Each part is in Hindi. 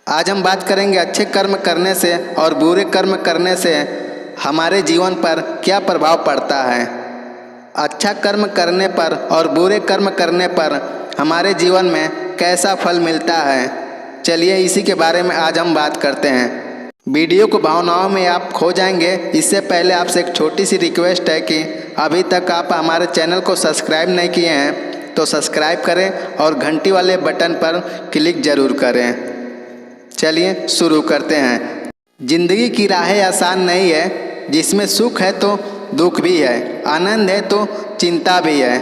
आज हम बात करेंगे अच्छे कर्म करने से और बुरे कर्म करने से हमारे जीवन पर क्या प्रभाव पड़ता है। अच्छा कर्म करने पर और बुरे कर्म करने पर हमारे जीवन में कैसा फल मिलता है, चलिए इसी के बारे में आज हम बात करते हैं। वीडियो को भावनाओं में आप खो जाएंगे। इससे पहले आपसे एक छोटी सी रिक्वेस्ट है कि अभी तक आप हमारे चैनल को सब्सक्राइब नहीं किए हैं तो सब्सक्राइब करें और घंटी वाले बटन पर क्लिक ज़रूर करें। चलिए शुरू करते हैं। जिंदगी की राहें आसान नहीं है, जिसमें सुख है तो दुख भी है, आनंद है तो चिंता भी है।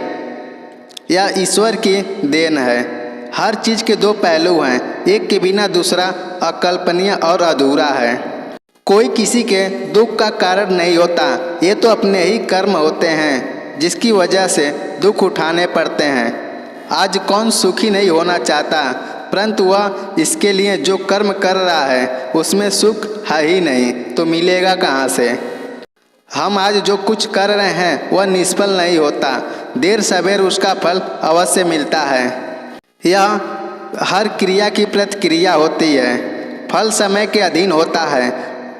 यह ईश्वर की देन है। हर चीज़ के दो पहलू हैं, एक के बिना दूसरा अकल्पनीय और अधूरा है। कोई किसी के दुख का कारण नहीं होता, ये तो अपने ही कर्म होते हैं जिसकी वजह से दुख उठाने पड़ते हैं। आज कौन सुखी नहीं होना चाहता, परंतु वह इसके लिए जो कर्म कर रहा है उसमें सुख है ही नहीं तो मिलेगा कहाँ से। हम आज जो कुछ कर रहे हैं वह निष्फल नहीं होता, देर सवेर उसका फल अवश्य मिलता है। यह हर क्रिया की प्रतिक्रिया होती है, फल समय के अधीन होता है।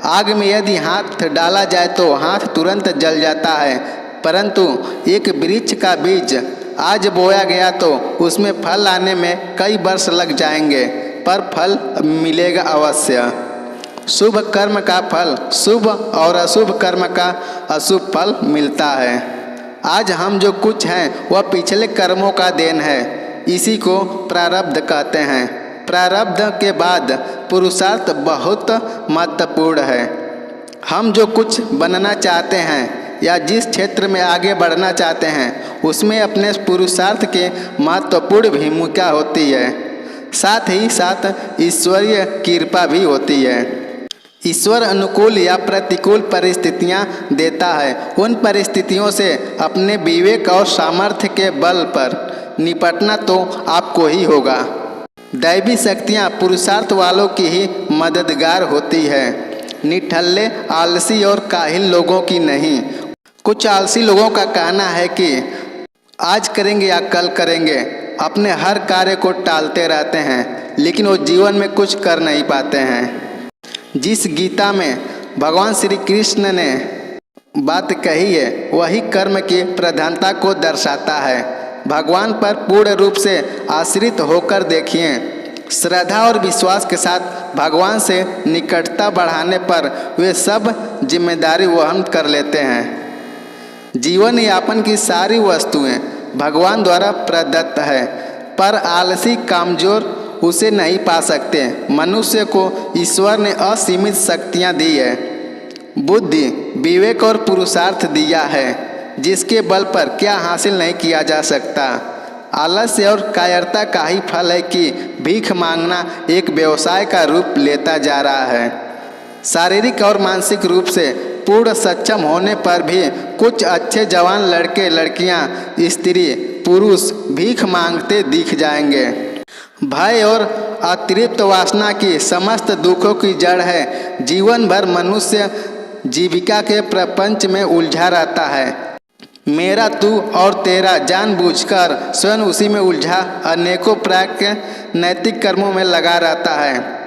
आग में यदि हाथ डाला जाए तो हाथ तुरंत जल जाता है, परंतु एक वृक्ष का बीज आज बोया गया तो उसमें फल आने में कई वर्ष लग जाएंगे, पर फल मिलेगा अवश्य। शुभ कर्म का फल शुभ और अशुभ कर्म का अशुभ फल मिलता है। आज हम जो कुछ हैं वह पिछले कर्मों का देन है, इसी को प्रारब्ध कहते हैं। प्रारब्ध के बाद पुरुषार्थ बहुत महत्वपूर्ण है। हम जो कुछ बनना चाहते हैं या जिस क्षेत्र में आगे बढ़ना चाहते हैं उसमें अपने पुरुषार्थ के महत्वपूर्ण भूमिका होती है, साथ ही साथ ईश्वरीय कृपा भी होती है। ईश्वर अनुकूल या प्रतिकूल परिस्थितियां देता है, उन परिस्थितियों से अपने विवेक और सामर्थ्य के बल पर निपटना तो आपको ही होगा। दैवी शक्तियां पुरुषार्थ वालों की ही मददगार होती है, निठल्ले आलसी और काहिल लोगों की नहीं। कुछ आलसी लोगों का कहना है कि आज करेंगे या कल करेंगे, अपने हर कार्य को टालते रहते हैं लेकिन वो जीवन में कुछ कर नहीं पाते हैं। जिस गीता में भगवान श्री कृष्ण ने बात कही है वही कर्म की प्रधानता को दर्शाता है। भगवान पर पूर्ण रूप से आश्रित होकर देखिए, श्रद्धा और विश्वास के साथ भगवान से निकटता बढ़ाने पर वे सब जिम्मेदारी वहन कर लेते हैं। जीवन यापन की सारी वस्तुएं भगवान द्वारा प्रदत्त है, पर आलसी कामजोर उसे नहीं पा सकते। मनुष्य को ईश्वर ने असीमित शक्तियां दी है, बुद्धि, विवेक और पुरुषार्थ दिया है, जिसके बल पर क्या हासिल नहीं किया जा सकता। आलस्य और कायरता का ही फल है कि भीख मांगना एक व्यवसाय का रूप लेता जा रहा है। शारीरिक और मानसिक रूप से पूर्ण सक्षम होने पर भी कुछ अच्छे जवान लड़के लड़कियां, स्त्री पुरुष भीख मांगते दिख जाएंगे। भय और अतिरिक्त वासना की समस्त दुखों की जड़ है। जीवन भर मनुष्य जीविका के प्रपंच में उलझा रहता है। मेरा तू और तेरा जानबूझकर स्वयं उसी में उलझा अनेकों प्रकार के नैतिक कर्मों में लगा रहता है।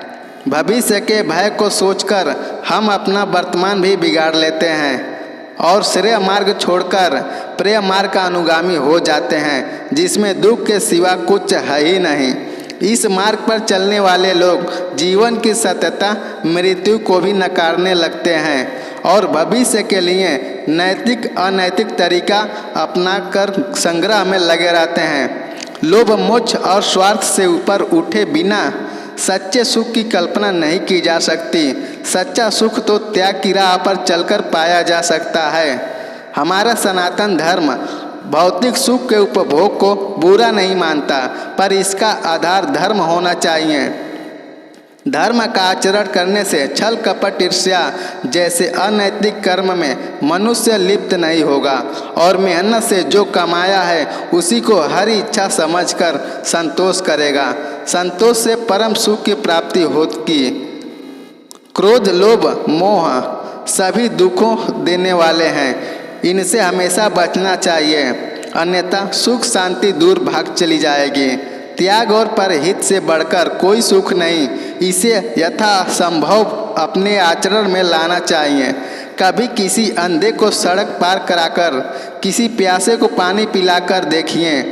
भविष्य के भय को सोचकर हम अपना वर्तमान भी बिगाड़ लेते हैं और श्रेय मार्ग छोड़कर प्रेय मार्ग का अनुगामी हो जाते हैं, जिसमें दुख के सिवा कुछ है ही नहीं। इस मार्ग पर चलने वाले लोग जीवन की सत्यता मृत्यु को भी नकारने लगते हैं और भविष्य के लिए नैतिक अनैतिक तरीका अपनाकर संग्रह में लगे रहते हैं। लोभ मोक्ष और स्वार्थ से ऊपर उठे बिना सच्चे सुख की कल्पना नहीं की जा सकती। सच्चा सुख तो त्याग की राह पर चलकर पाया जा सकता है। हमारा सनातन धर्म भौतिक सुख के उपभोग को बुरा नहीं मानता, पर इसका आधार धर्म होना चाहिए। धर्म का आचरण करने से छल कपट ईर्ष्या जैसे अनैतिक कर्म में मनुष्य लिप्त नहीं होगा और मेहनत से जो कमाया है उसी को हर इच्छा समझकर संतोष करेगा। संतोष से परम सुख की प्राप्ति होगी। क्रोध लोभ मोह सभी दुखों देने वाले हैं, इनसे हमेशा बचना चाहिए, अन्यथा सुख शांति दूर भाग चली जाएगी। त्याग और परहित से बढ़कर कोई सुख नहीं। इसे यथासंभव अपने आचरण में लाना चाहिए। कभी किसी अंधे को सड़क पार कराकर, किसी प्यासे को पानी पिलाकर देखिए।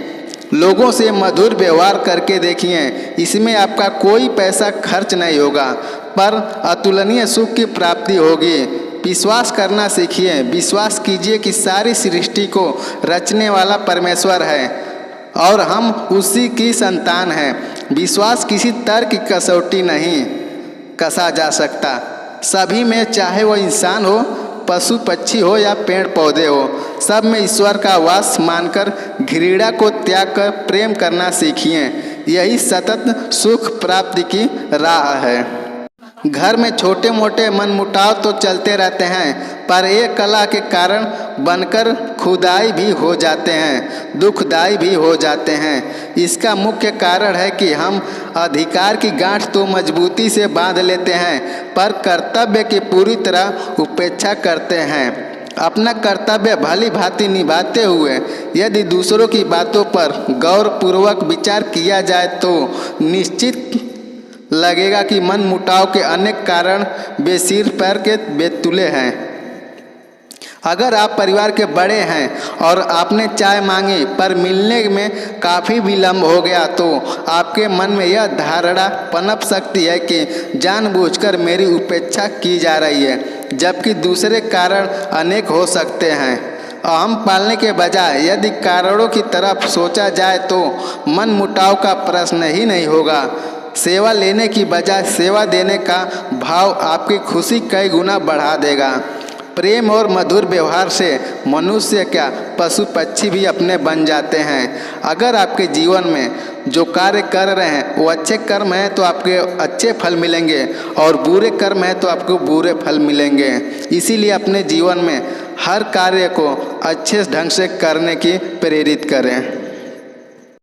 लोगों से मधुर व्यवहार करके देखिए। इसमें आपका कोई पैसा खर्च नहीं होगा, पर अतुलनीय सुख की प्राप्ति होगी। विश्वास करना सीखिए। विश्वास कीजिए कि सारी सृष्टि को रचने वाला परमेश्वर है और हम उसी की संतान हैं। विश्वास किसी तर्क की कसौटी नहीं कसा जा सकता। सभी में, चाहे वो इंसान हो, पशु पक्षी हो या पेड़ पौधे हो, सब में ईश्वर का वास मानकर घृणा को त्याग कर प्रेम करना सीखिए। यही सतत सुख प्राप्ति की राह है। घर में छोटे मोटे मनमुटाव तो चलते रहते हैं, पर एक कला के कारण बनकर खुदाई भी हो जाते हैं, दुखदाई भी हो जाते हैं। इसका मुख्य कारण है कि हम अधिकार की गांठ तो मजबूती से बांध लेते हैं, पर कर्तव्य की पूरी तरह उपेक्षा करते हैं। अपना कर्तव्य भली भांति निभाते हुए यदि दूसरों की बातों पर गौरपूर्वक विचार किया जाए तो निश्चित लगेगा कि मन मुटाव के अनेक कारण बेसिर पैर के बेतुले हैं। अगर आप परिवार के बड़े हैं और आपने चाय मांगी पर मिलने में काफ़ी विलम्ब हो गया, तो आपके मन में यह धारणा पनप सकती है कि जानबूझकर मेरी उपेक्षा की जा रही है, जबकि दूसरे कारण अनेक हो सकते हैं। अहम पालने के बजाय यदि कारणों की तरफ सोचा जाए तो मन मुटाव का प्रश्न ही नहीं होगा। सेवा लेने की बजाय सेवा देने का भाव आपकी खुशी कई गुना बढ़ा देगा। प्रेम और मधुर व्यवहार से मनुष्य क्या, पशु पक्षी भी अपने बन जाते हैं। अगर आपके जीवन में जो कार्य कर रहे हैं वो अच्छे कर्म हैं तो आपके अच्छे फल मिलेंगे, और बुरे कर्म हैं तो आपको बुरे फल मिलेंगे। इसीलिए अपने जीवन में हर कार्य को अच्छे ढंग से करने की प्रेरित करें।